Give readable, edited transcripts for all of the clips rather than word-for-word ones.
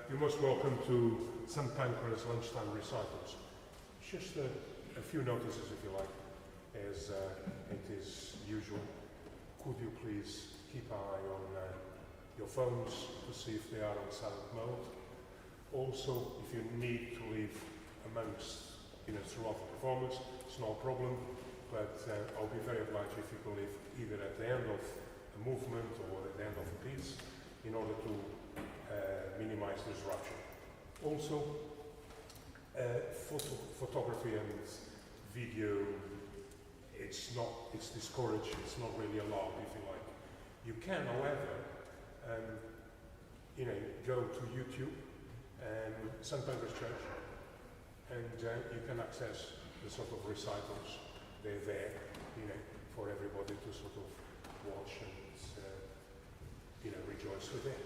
you're most welcome to St. Pancras Lunchtime Recitals. Just a few notices, if you like. As it is usual, could you please keep an eye on your phones to see if they are on silent mode. Also, if you need to leave amongst, throughout the performance, it's no problem, but I'll be very obliged if you can leave either at the end of a movement or at the end of a piece in order to minimize disruption. Also, photography and video, it's discouraged, it's not really allowed, if you like. You can, however, go to YouTube and St. Pancras Church, and you can access the sort of recitals. They're there, for everybody to sort of watch and, rejoice with it.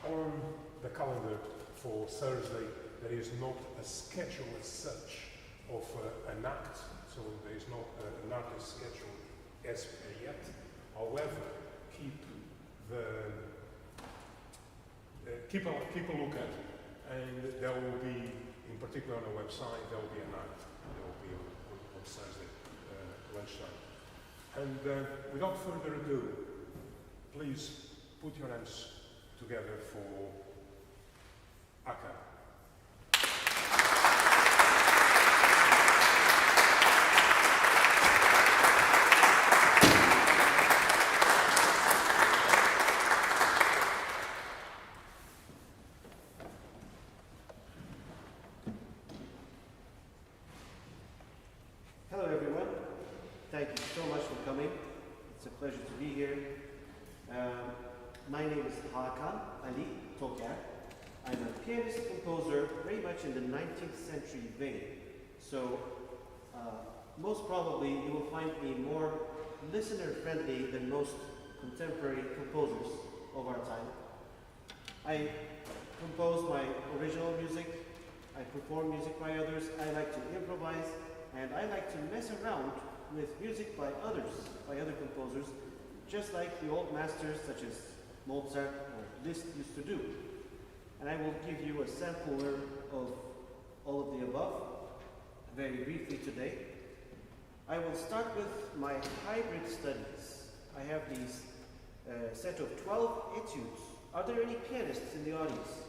On the calendar for Thursday, there is not a schedule as such of an act, so there is not an artist schedule as yet. However, keep a look at, and there will be, in particular on the website, there will be an act. There will be on Thursday lunchtime. And without further ado, please put your hands together for Hakan. Hello everyone, thank you so much for coming. It's a pleasure to be here. My name is Hakan Ali Toker. I'm a pianist-composer very much in the 19th century vein. So most probably you will find me more listener-friendly than most contemporary composers of our time. I compose my original music, I perform music by others, I like to improvise, and I like to mess around with music by others, by other composers, just like the old masters such as Mozart or Liszt used to do. And I will give you a sampler of all of the above, very briefly today. I will start with my hybrid studies. I have these set of 12 etudes. Are there any pianists in the audience?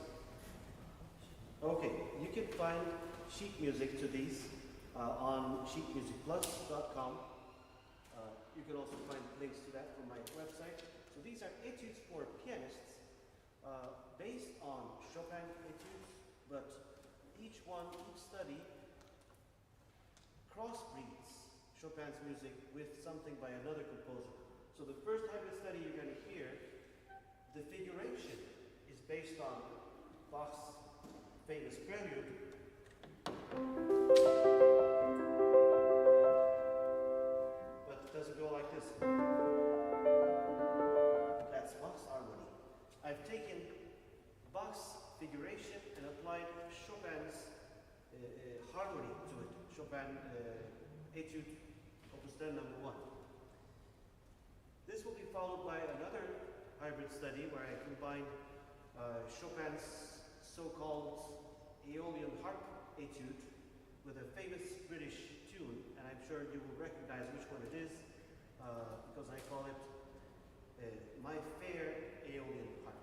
Okay, you can find sheet music to these on sheetmusicplus.com. You can also find links to that from my website. So these are etudes for pianists based on Chopin etudes, but each study crossbreeds Chopin's music with something by another composer. So the first hybrid study you're going to hear, the figuration is based on Bach's famous prelude. But it doesn't go like this. That's Bach's harmony. I've taken Bach's figuration and applied Chopin's harmony to it. Chopin Etude Opus 10 number 1. This will be followed by another hybrid study where I combine Chopin's so-called Aeolian Harp Etude with a famous British tune, and I'm sure you will recognize which one it is because I call it My Fair Aeolian Harp.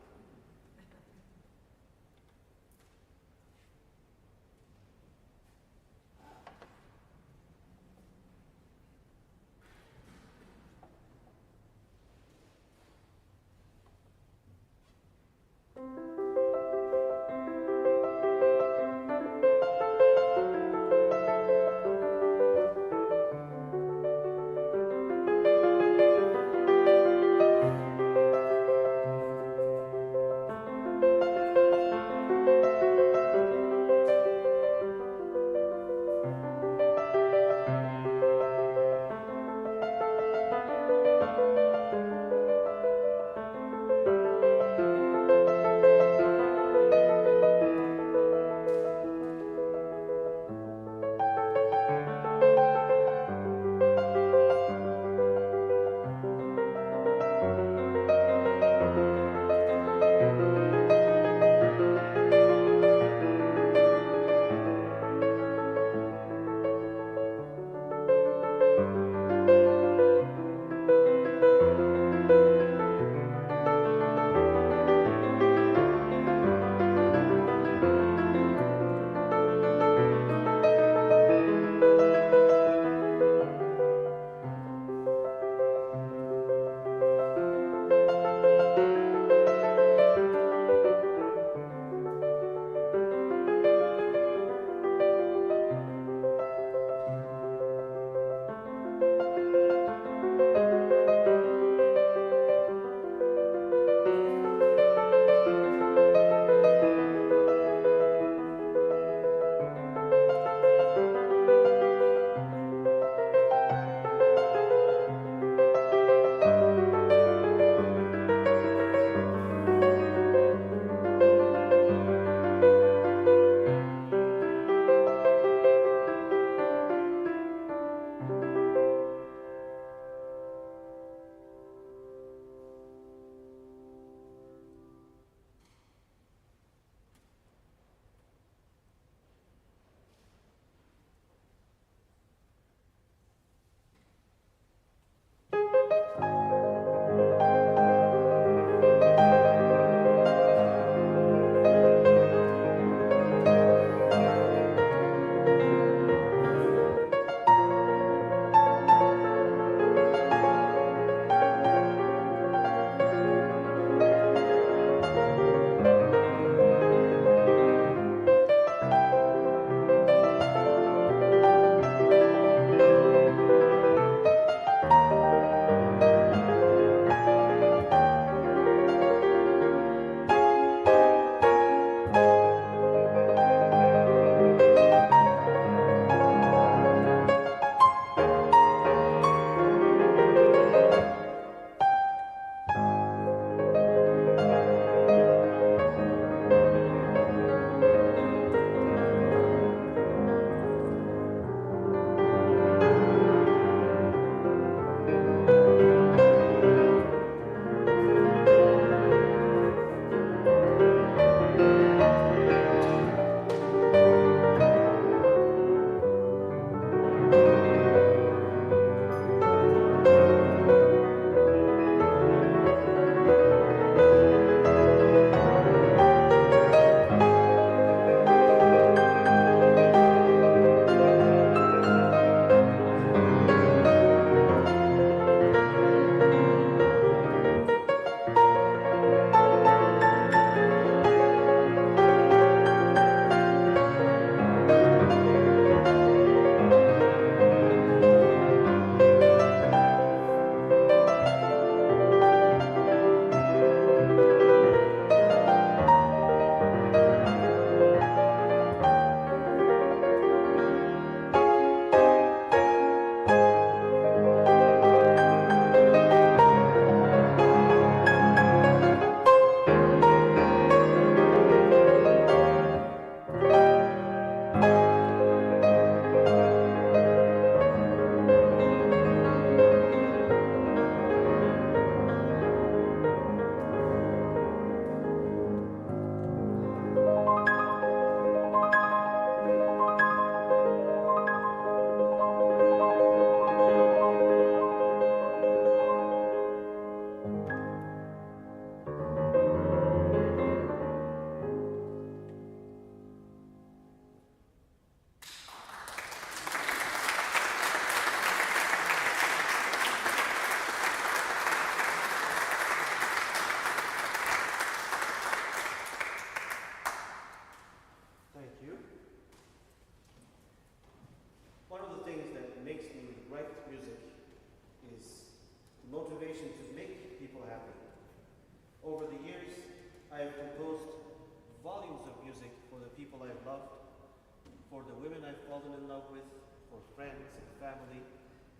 for the women I've fallen in love with, for friends and family.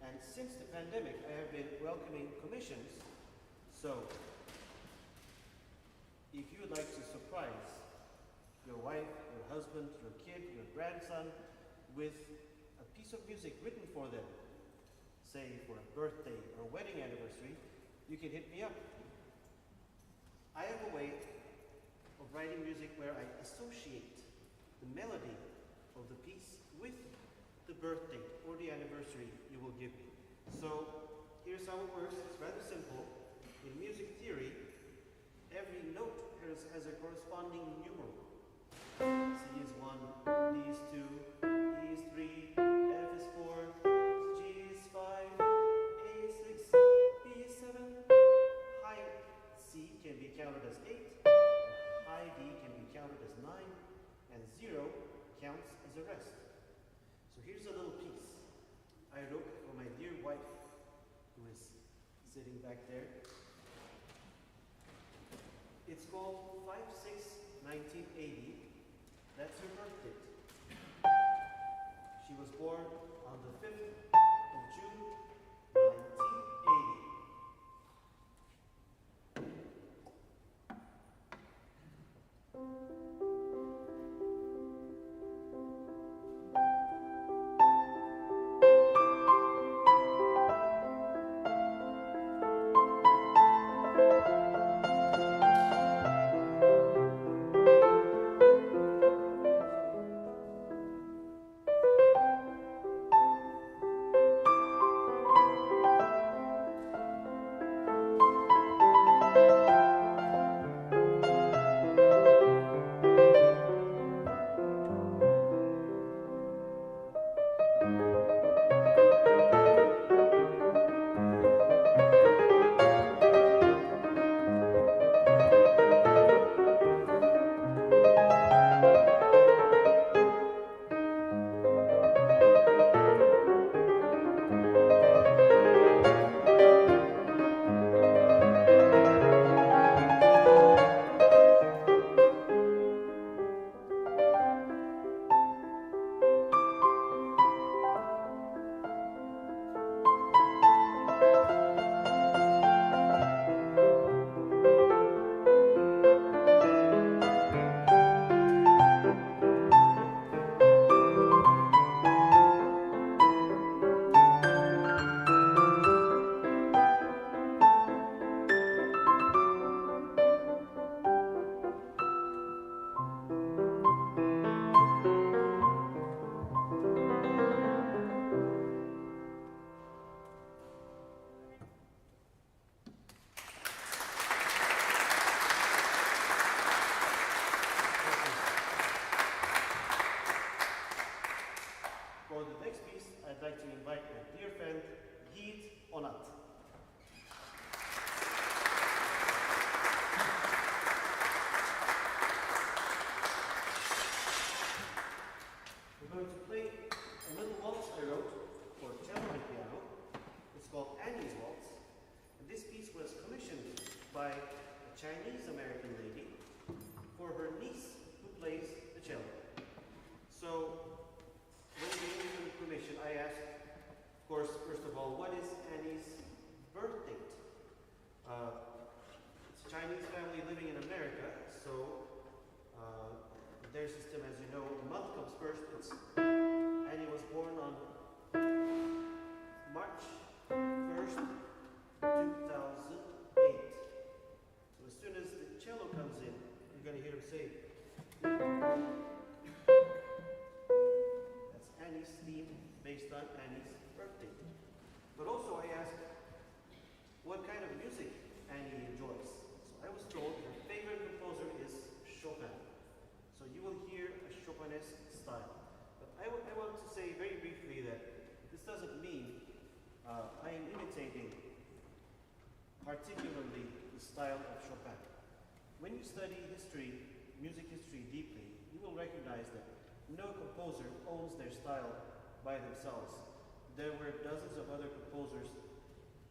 And since the pandemic, I have been welcoming commissions. So, if you would like to surprise your wife, your husband, your kid, your grandson with a piece of music written for them, say for a birthday or a wedding anniversary, you can hit me up. I have a way of writing music where I associate the melody of the piece with the birthday or the anniversary you will give me. So here's how it works. It's rather simple. In music theory, every note has a corresponding numeral. C is 1, D is 2, E is 3, F is 4, G is 5, A is 6, B is 7. High C can be counted as 8, high D can be counted as 9, and 0 counts as a rest. So here's a little piece I wrote for my dear wife, who is sitting back there. It's called 5/6/1980. That's her birth date. She was born on the 5th of June, 1980. piece, I'd like to invite my dear friend, Yiğit, Onat. We're going to play a little waltz I wrote for cello and piano. It's called Annie's Waltz. And this piece was commissioned by a Chinese-American lady for her niece who plays the cello. So, when we gave her permission, I asked, of course, first of all, what is Annie's birth date? It's a Chinese family living in America, so their system, as you know, the month comes first. Annie was born on March 1st, 2008. So as soon as the cello comes in, you're going to hear him say, that's Annie's theme based on Annie's birthday. But also I asked what kind of music Annie enjoys. So I was told her favorite composer is Chopin. So you will hear a Chopinesque style. But I want to say very briefly that this doesn't mean I am imitating particularly the style of Chopin. When you study history, music history deeply, you will recognize that no composer owns their style by themselves. There were dozens of other composers,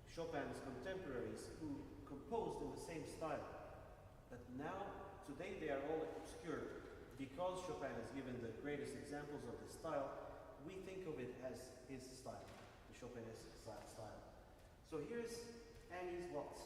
Chopin's contemporaries, who composed in the same style. But now, today they are all obscure. Because Chopin has given the greatest examples of this style, we think of it as his style, the Chopinesque style. So here's Annie's Waltz.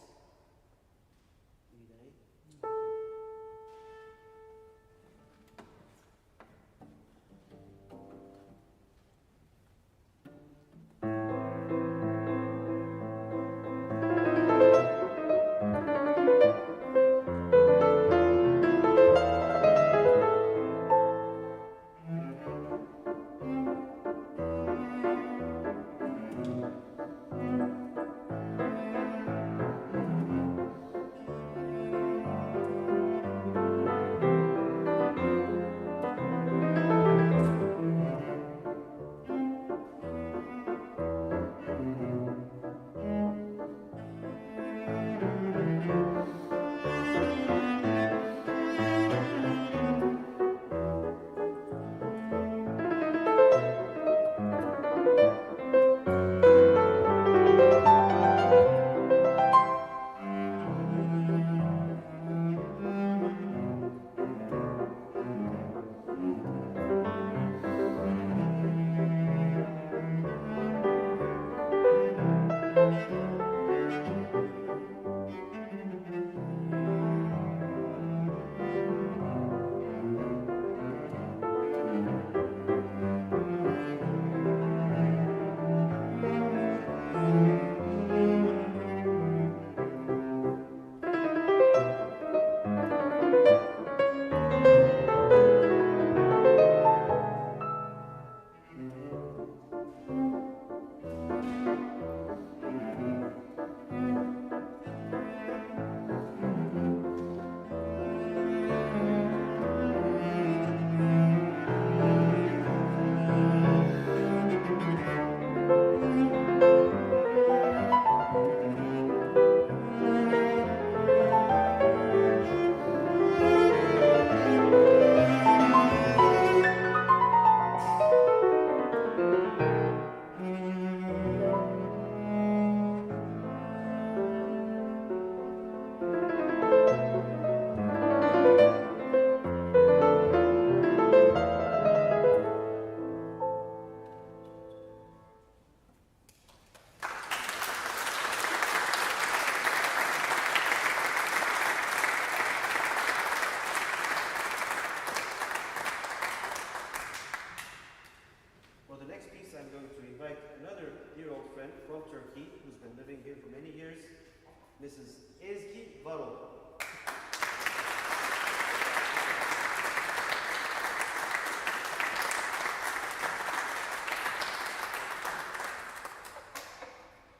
Mrs. Ezgi.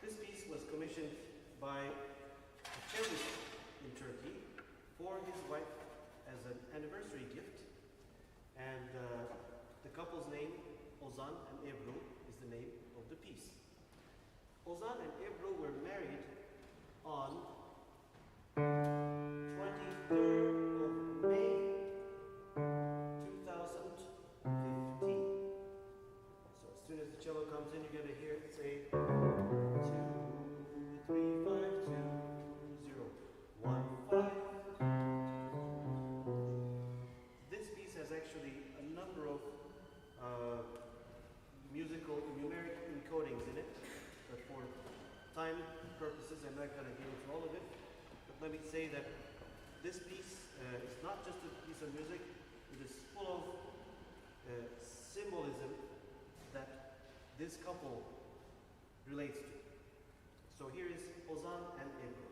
This piece was commissioned by a cellist in Turkey for his wife as an anniversary gift. And the couple's name, Ozan and Ebru, is the Ozan and Ebru were married on 23rd of May 2015. So as soon as the cello comes in, you're going to hear it say 2, 3, 5, 2, 0, 1, 5. This piece has actually a number of musical numeric encodings in it, but for time purposes, I'm not going to get into all of it. But let me say that this piece is not just a piece of music, it is full of symbolism that this couple relates to. So here is Ozan and Ebru.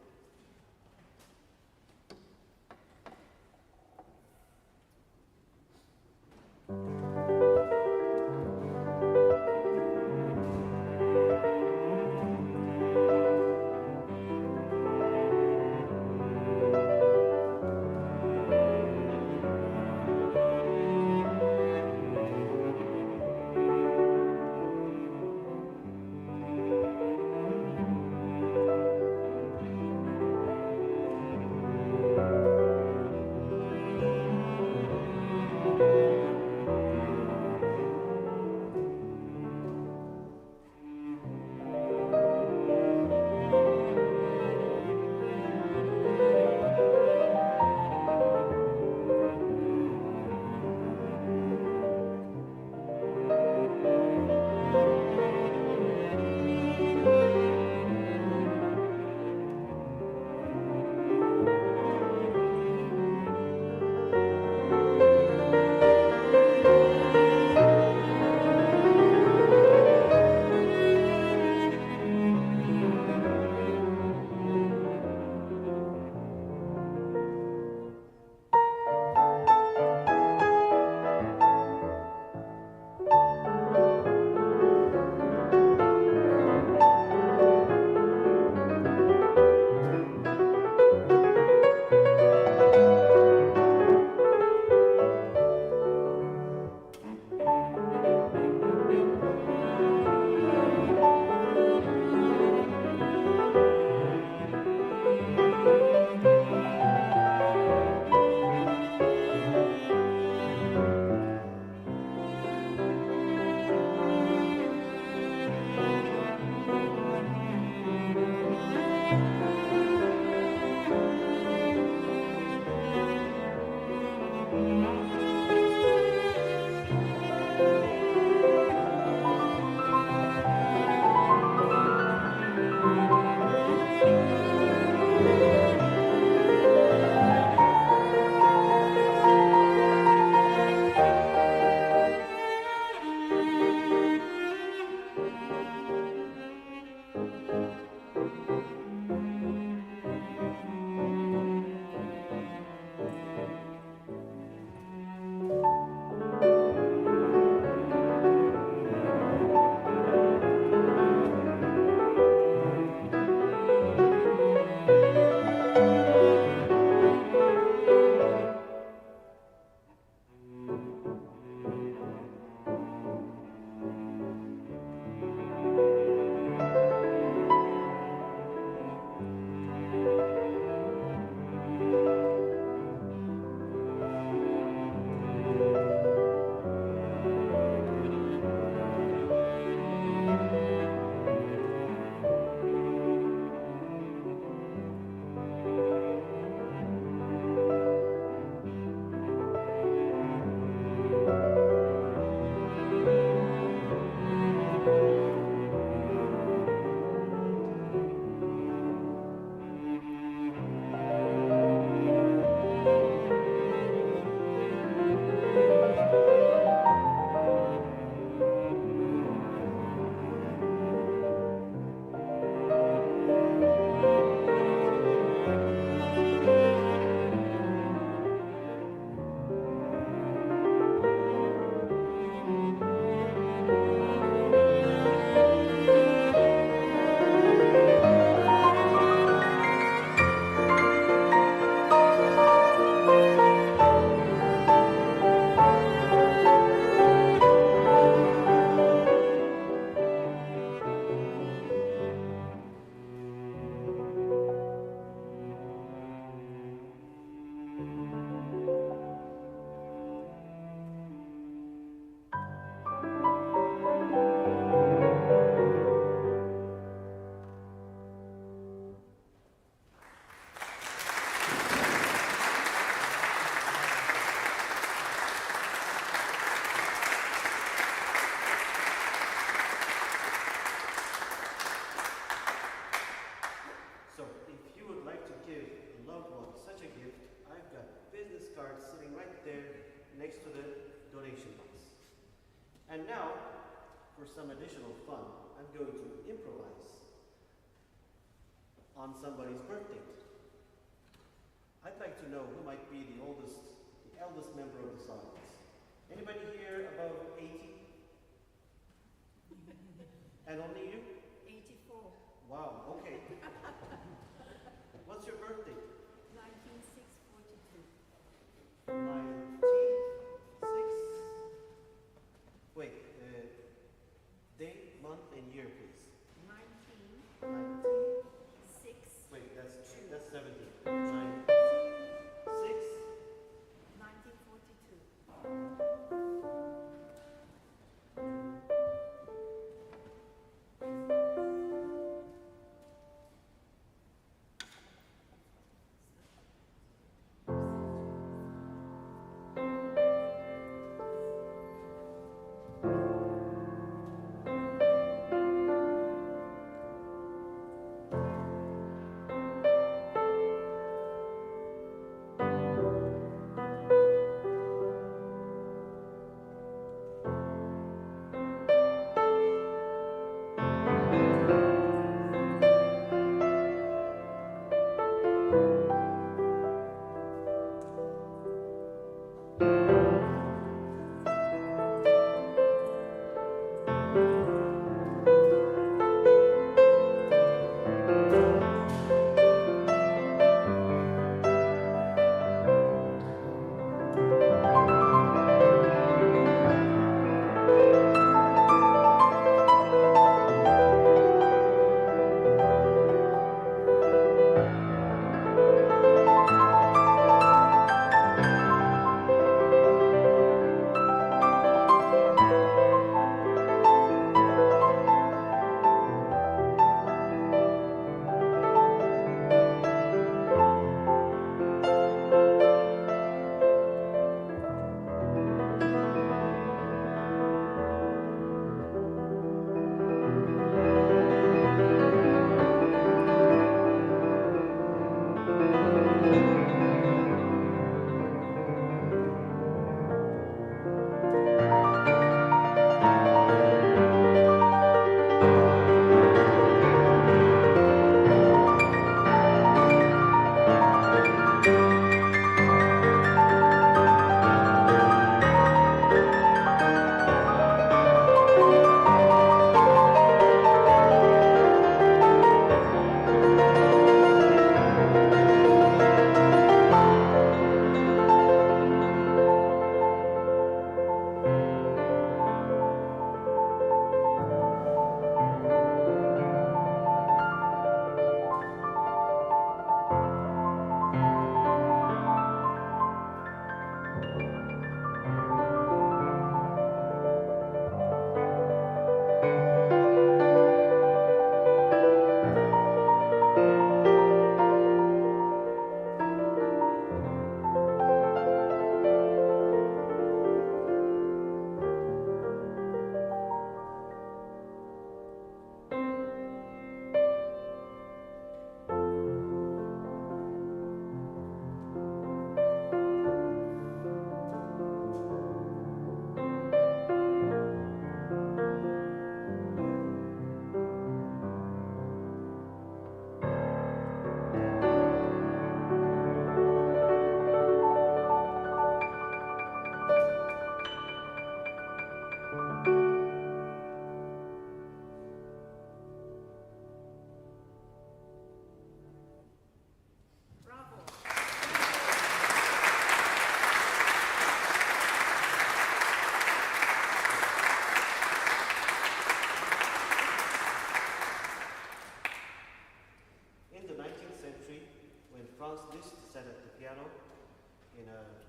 going to improvise on somebody's birthday. I'd like to know who might be the eldest member of this audience. Anybody here above 80? And only you? 84. Wow, okay. What's your birthday? 19642. 96. Wait, date, month, and year, please. 19. 6. Wait, that's 17. 6. 1942.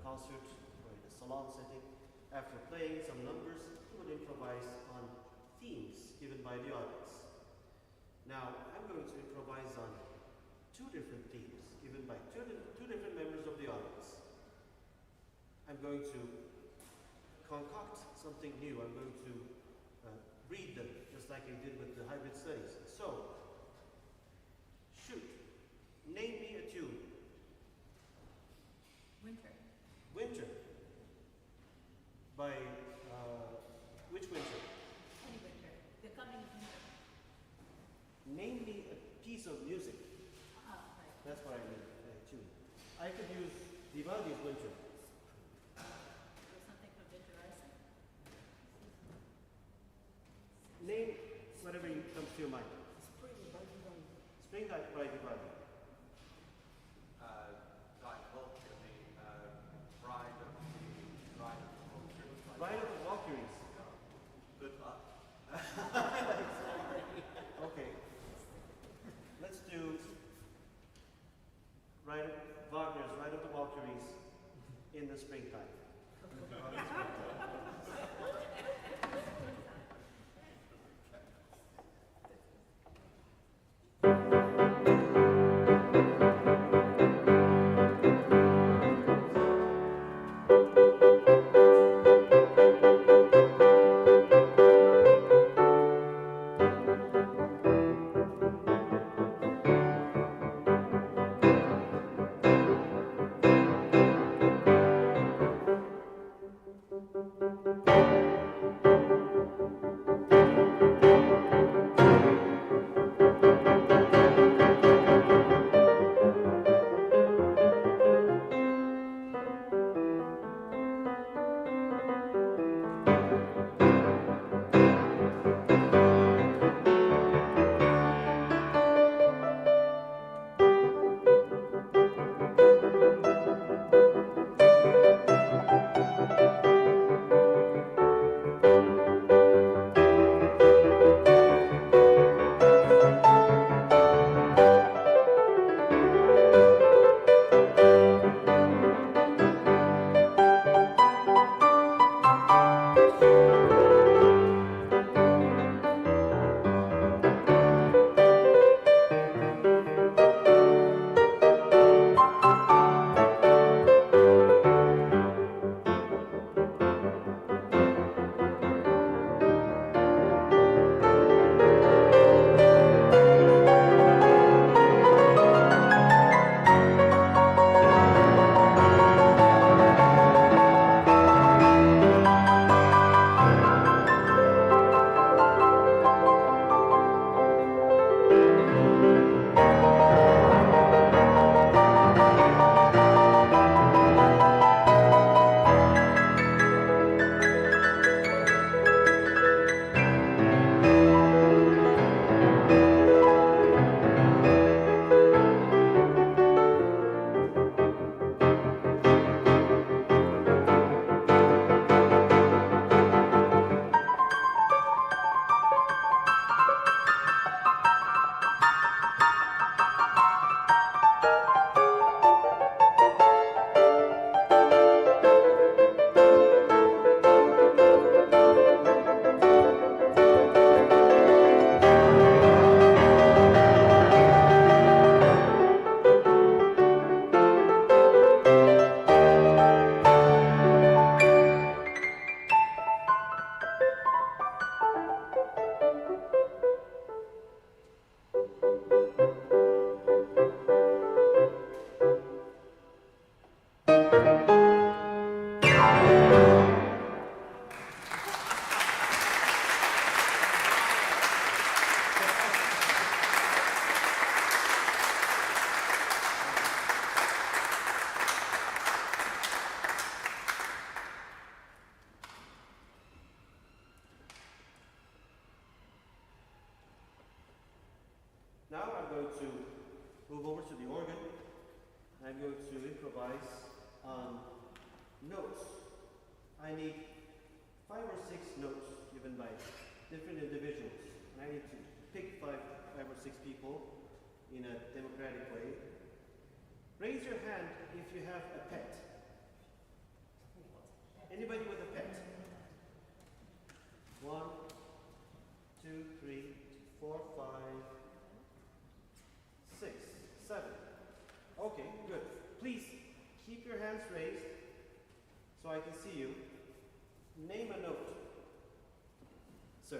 concert or in a salon setting, after playing some numbers, he would improvise on themes given by the audience. Now, I'm going to improvise on two different themes given by two different members of the audience. I'm going to concoct something new. I'm going to read them, just like I did with the hybrid studies. So, shoot, name me a tune. Winter. Winter. By which winter? Any winter. The coming winter. piece of music. Right. That's what I mean, tune. I could use Vivaldi's Winter. Or something from Winter Rising. Name whatever comes to your mind. Spring by Vivaldi. Spring by Vivaldi. Ride of the Valkyries. Good luck. Okay. Let's do Wagner's Ride of the Valkyries in the springtime. Now I'm going to move over to the organ. I'm going to improvise on notes. I need 5 or 6 notes given by different individuals. And I need to pick five or six people in a democratic way. Raise your hand if you have a pet. Anybody with a pet? 1, 2, 3, 4, 5, 6, 7. Okay, good. Please keep your hands raised so I can see you. Name a note. Sir.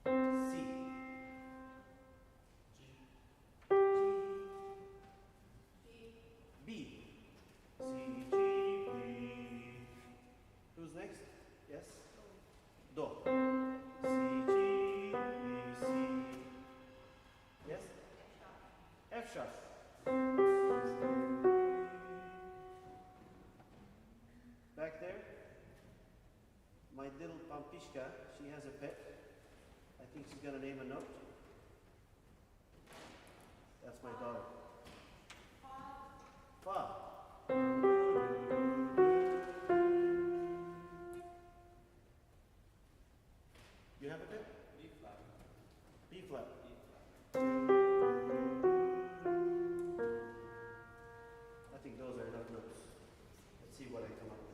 C. G. B. C, G, B. Who's next? Yes? Do. C, G, B, C. F sharp. Back there, my little Pampishka, she has a pet. I think she's gonna name a note. That's my daughter. Fa. You have a pet? B flat. B flat. I think those are enough notes. Let's see what I come up with.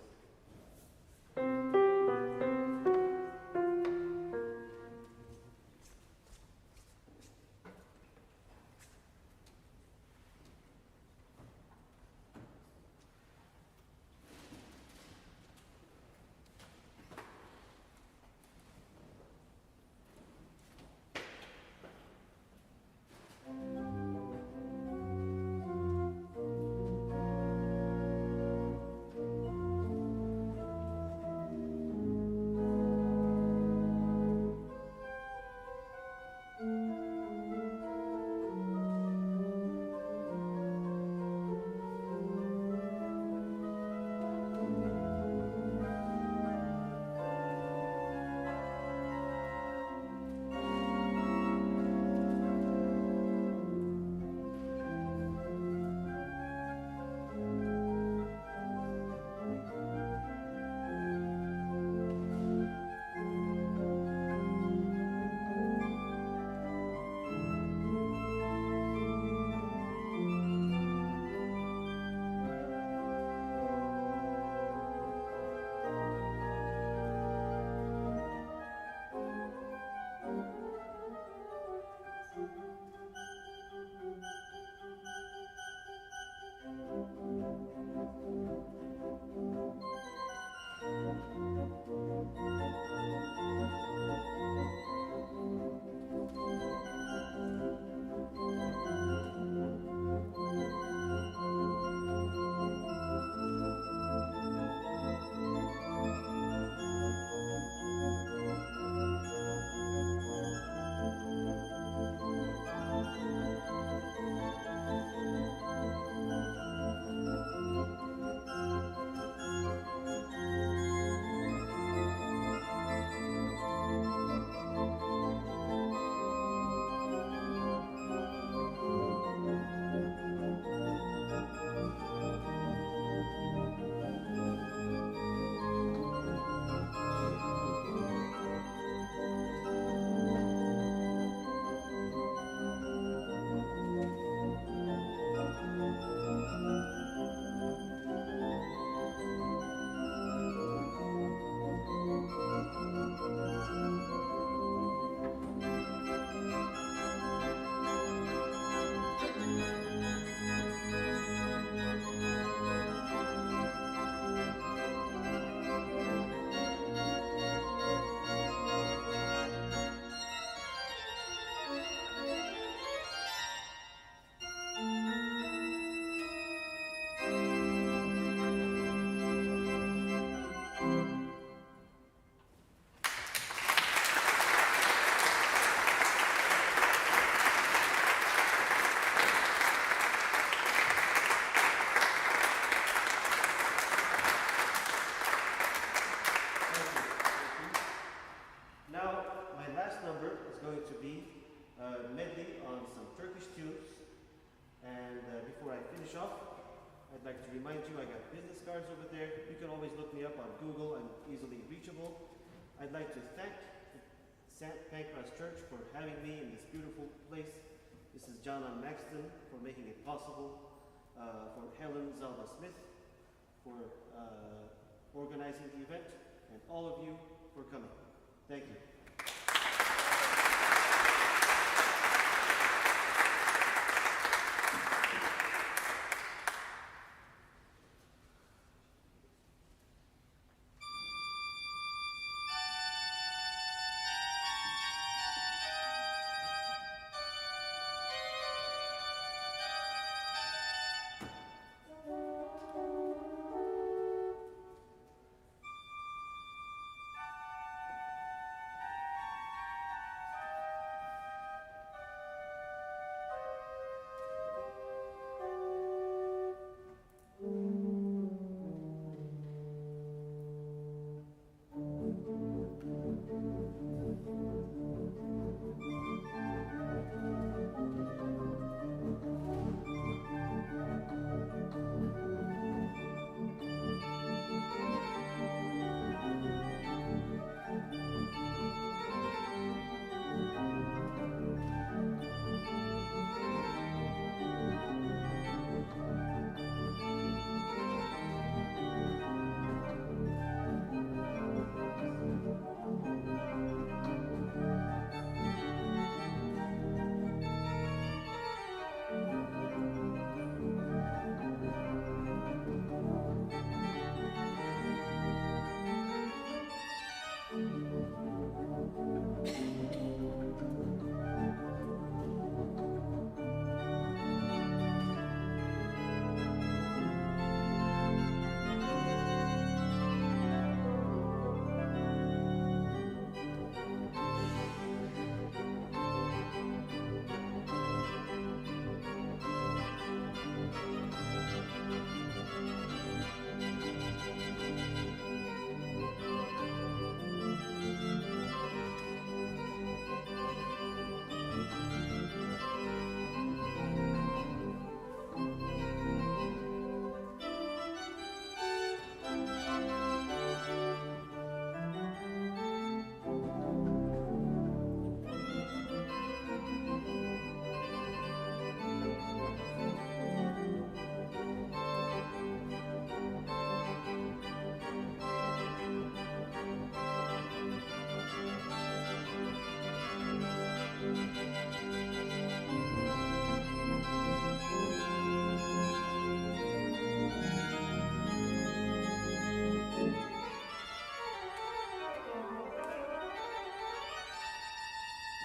medley on some Turkish tunes. And before I finish off, I'd like to remind you I got business cards over there. You can always look me up on Google. I'm easily reachable. I'd like to thank St. Pancras Church for having me in this beautiful place. This is John on Maxton for making it possible. For Helen Zalba-Smith for organizing the event, and all of you for coming. Thank you.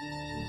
Thank